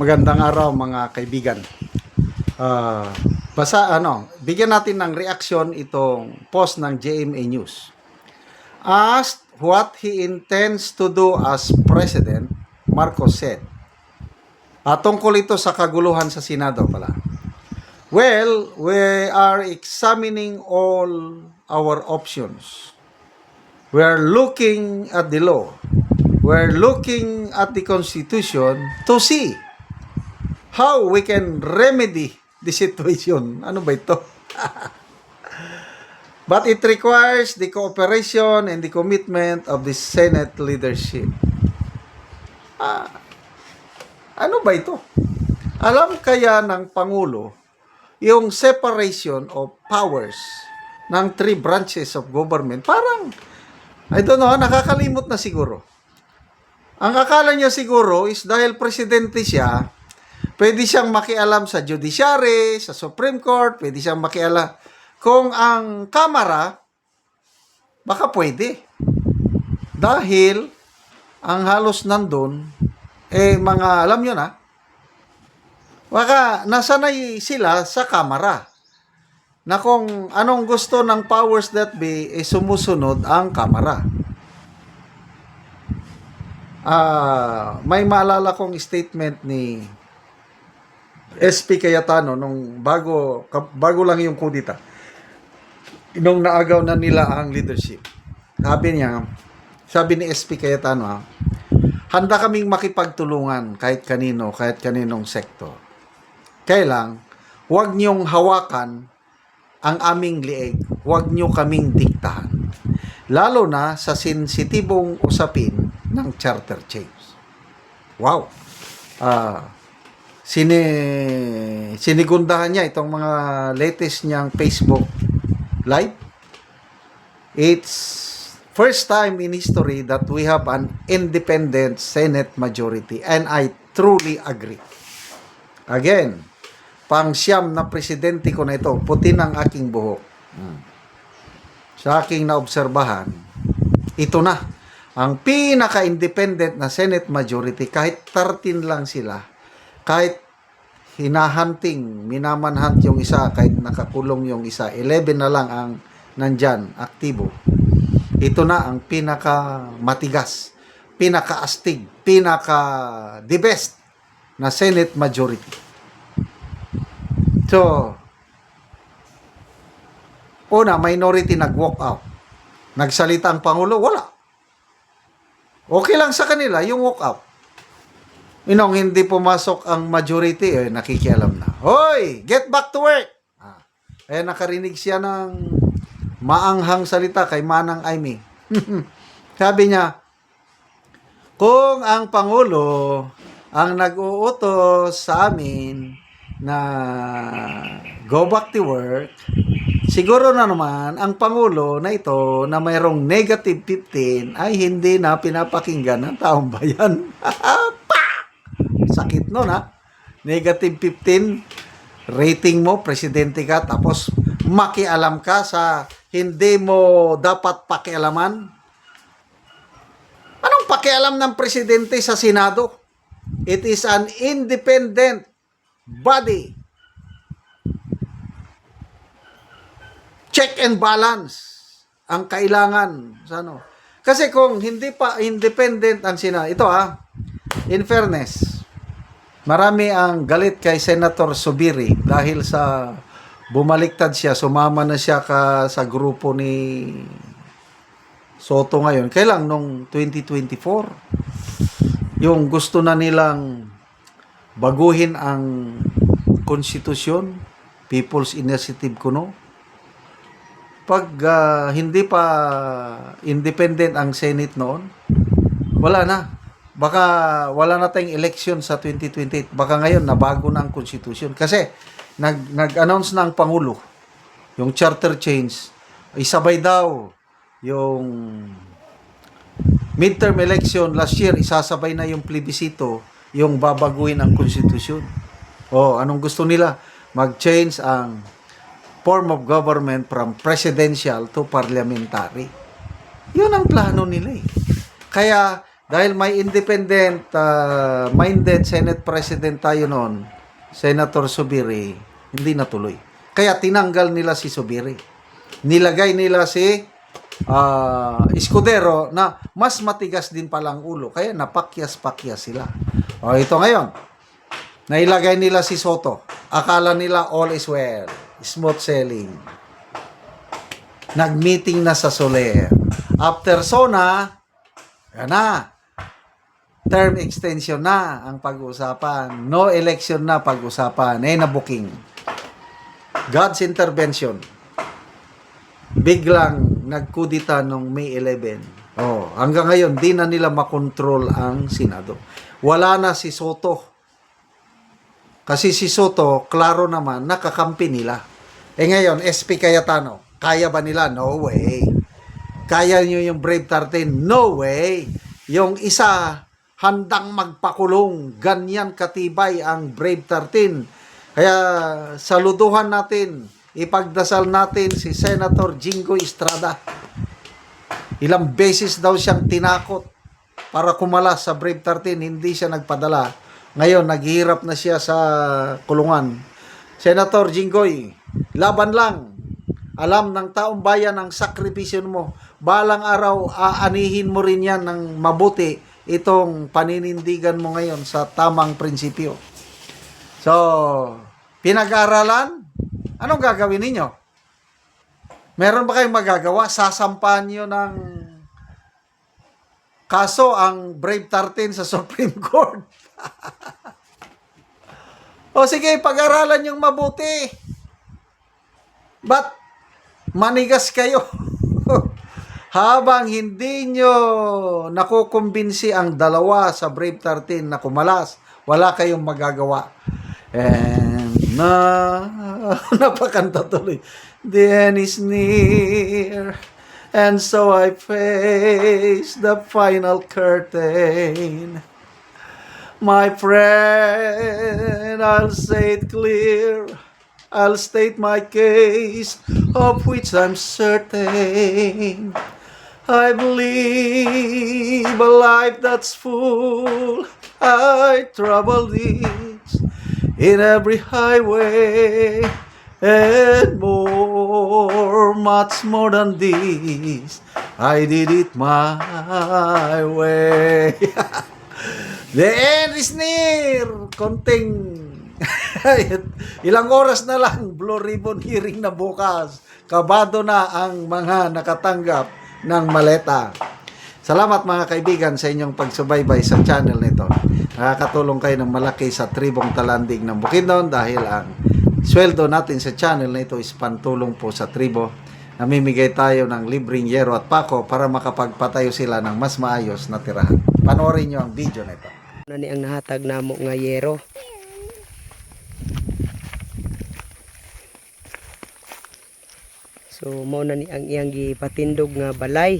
Magandang araw mga kaibigan. Ah, bigyan natin ng reaksyon itong post ng GMA News. Asked what he intends to do as president, Marcos said. Tungkol ito sa kaguluhan sa Senado pala. Well, we are examining all our options. We are looking at the law. We're looking at the Constitution to see how we can remedy the situation. Ano ba ito? But it requires the cooperation and the commitment of the Senate leadership. Ano ba ito? Alam kaya ng Pangulo yung separation of powers ng three branches of government? Parang, I don't know, nakakalimot na siguro. Ang akala niya siguro is dahil presidente siya, pwede siyang makialam sa judiciary, sa Supreme Court, pwede siyang makialam. Kung ang Kamara, baka pwede. Dahil, ang halos nandun, mga, alam nyo na, baka nasanay sila sa Kamara. Na kung anong gusto ng powers that be, sumusunod ang Kamara. May maalala kong statement ni SP Cayetano nung bago lang yung kudita. Nung naagaw na nila ang leadership. Sabi ni SP Cayetano, handa kaming makipagtulungan kahit kaninong sektor. Kailang, huwag niyong hawakan ang aming lieg, huwag niyo kaming diktahan. Lalo na sa sensitibong usapin ng charter change. Wow! Sinigundahan niya itong mga latest niyang Facebook Live. It's first time in history that we have an independent Senate majority and I truly agree. Again, pang-siyam na presidente ko na ito, puti ng aking buhok. Sa aking naobserbahan, ito na, ang pinaka-independent na Senate majority, kahit 13 lang sila, kahit minamanhunt yung isa, kahit nakakulong yung isa, 11 na lang ang nandyan, aktibo. Ito na ang pinaka-matigas, pinaka-astig, pinaka-the best na Senate majority. So, una, minority nag-walk out. Nagsalita ang Pangulo, wala. Okay lang sa kanila yung walk out. Hindi pumasok ang majority, nakikialam na. Hoy, get back to work! Nakarinig siya ng maanghang salita kay Manang Aimee. Sabi niya, kung ang Pangulo ang nag-uutos sa amin na go back to work, siguro na naman ang Pangulo na ito na mayroong negative 15 ay hindi na pinapakinggan ng taong bayan. Sakit nun Negative 15, rating mo, presidente ka, tapos makialam ka sa hindi mo dapat pakialaman. Anong pakialam ng presidente sa Senado? It is an independent body. Check and balance ang kailangan sa ano. Kasi kung hindi pa independent ang Senado, ito in fairness, marami ang galit kay Senator Zubiri dahil sa bumaliktad siya, sumama na siya sa grupo ni Soto ngayon. Kailang nung 2024, yung gusto na nilang baguhin ang konstitusyon, People's Initiative kuno. Pag hindi pa independent ang Senate noon, wala na. Baka wala na tayong election sa 2028. Baka ngayon nabago na ang konstitusyon. Kasi nag-announce na ang Pangulo, yung charter change, isabay daw yung midterm election last year, isasabay na yung plebisito, yung babaguhin ang konstitusyon. Anong gusto nila? Mag-change ang form of government from presidential to parliamentary. Yun ang plano nila Kaya dahil may independent minded Senate President tayo noon, Senator Zubiri, hindi natuloy. Kaya tinanggal nila si Zubiri. Nilagay nila si Escudero na mas matigas din palang ulo. Kaya napakyas-pakyas sila. O ito ngayon, nailagay nila si Soto. Akala nila all is well. Smooth sailing. Nag-meeting na sa Soler. After SONA, yan na. Term extension na ang pag-uusapan. No election na pag-usapan. Na-booking. God's intervention. Biglang nagkudita nung May 11. Hanggang ngayon, di na nila makontrol ang Senado. Wala na si Soto. Kasi si Soto, klaro naman, nakakampi nila. Ngayon, SP Cayetano, kaya ba nila? No way. Kaya nyo yung Brave 13? No way. Yung isa, handang magpakulong. Ganyan katibay ang Brave 13. Kaya, saluduhan natin, ipagdasal natin si Senator Jingo Estrada. Ilang beses daw siyang tinakot para kumalas sa Brave 13. Hindi siya nagpadala. Ngayon, naghihirap na siya sa kulungan. Senator Jinggoy, laban lang. Alam ng taong bayan ang sakripisyo mo. Balang araw, aanihin mo rin yan ng mabuti itong paninindigan mo ngayon sa tamang prinsipyo. So, pinag-aaralan? Anong gagawin ninyo? Meron ba kayong magagawa? Sasampahan nyo ng kaso ang Brave 13 sa Supreme Court. O sige, pag-aralan yung mabuti. But, manigas kayo. Habang hindi nyo nakukumbinsi ang dalawa sa Brave 13 na kumalas, wala kayong magagawa. And napakanta tuloy. The end is near, and so I face the final curtain. My friend, I'll say it clear. I'll state my case, of which I'm certain. I believe a life that's full. I traveled it in every highway, and more, much more than this. I did it my way. The end is near. Konting ilang oras na lang, Blue Ribbon hearing na bukas. Kabado na ang mga nakatanggap ng maleta. Salamat mga kaibigan sa inyong pagsubaybay sa channel nito. Nakakatulong kayo ng malaki sa tribong Talandig ng Bukidnon dahil ang sweldo natin sa channel na ito is pantulong po sa tribo. Namimigay tayo ng libreng yero at pako para makapagpatayo sila ng mas maayos na tirahan. Panoorin nyo ang video nito. Nani ang nahatag namo nga yero. So mao na ni ang iyang gipatindog nga balay.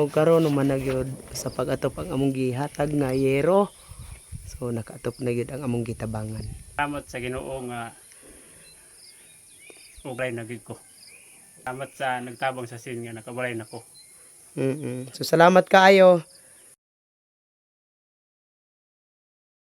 ug karon naman nagyud sa pag-atop ang among gihatag nga yero. So nakaatop na gyud ang among gitabangan. Salamat sa Ginoo nga ubalay na gid ko. Salamat sa nagtabang sa sin nga nakabalay nako. So salamat kaayo.